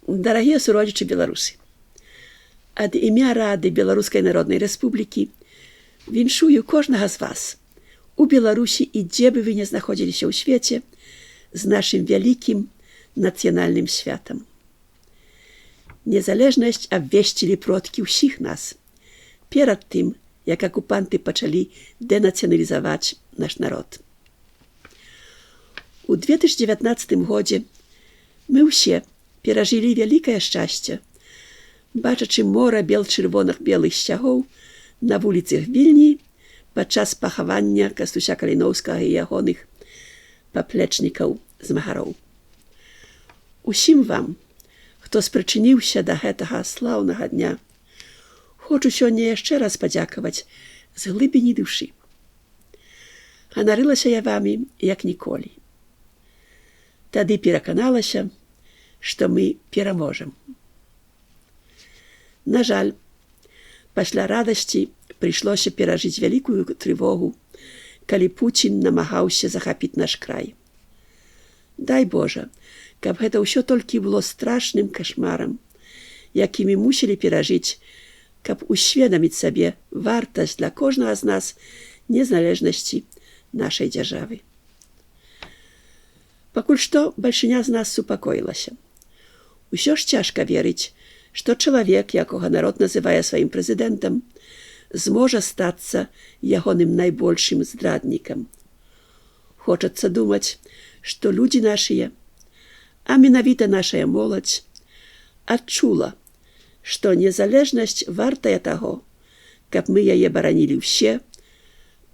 Дорогие суродичи Беларуси, ад імя Рады Беларускай Народнай Рэспублікі віншую кожнага з вас у Беларусі і дзе бы вы не знаходзіліся ў свеце з нашым вялікім нацыянальным святам. Незалежнасць абвесцілі продкі ўсіх нас перад тым, як акупанты пачалі дэнацыяналізаваць наш народ. У 2019 годзе мы ўсе перажылі вялікае шчасце, бачачы мора бел-чырвоных белых сцягоў на вуліцах Вільні падчас пахавання Кастуся Каліноўскага і ягоных паплечнікаў змагароў. Усім вам, хто спрычыніўся да гэтага слаўнага дня, хочу сёння яшчэ раз падзякаваць з глыбіні душы. Ганарылася я вамі, як ніколі. Тады пераканалася, што мы пераможам. На жаль, пасля радасці прыйшлося перажыць вялікую трывогу, калі Пуцін намагаўся захапіць наш край. Дай Божа, каб гэта ўсё толькі было страшным кашмарам, які мы мусілі перажыць, каб усведаміць сабе вартасць для кожнага з нас незалежнасці нашай дзяржавы. Пакуль што бальшыня з нас супакоілася. Усё ж цяжка верыць, што чалавек, якога народ называе сваім прэзідэнтам, зможа стацца ягоным найбольшым здраднікам. Хочацца думаць, што людзі нашыя, а менавіта нашая моладзь, адчула, што незалежнасць вартая таго, каб мы яе баранілі ўсе,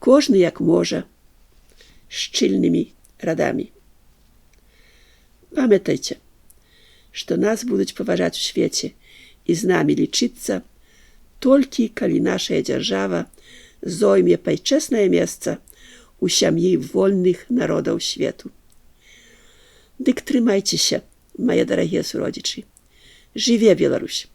кожны як можа, шчыльнымі радамі. Памятайце, што нас будуць паважаць у свеце і з намі лічыцца толькі калі нашая дзяржава зойме пачэснае месца ў сям'і вольных народаў свету. Дык трымайцеся, мае дарагія суродзічы. Жыве Беларусь!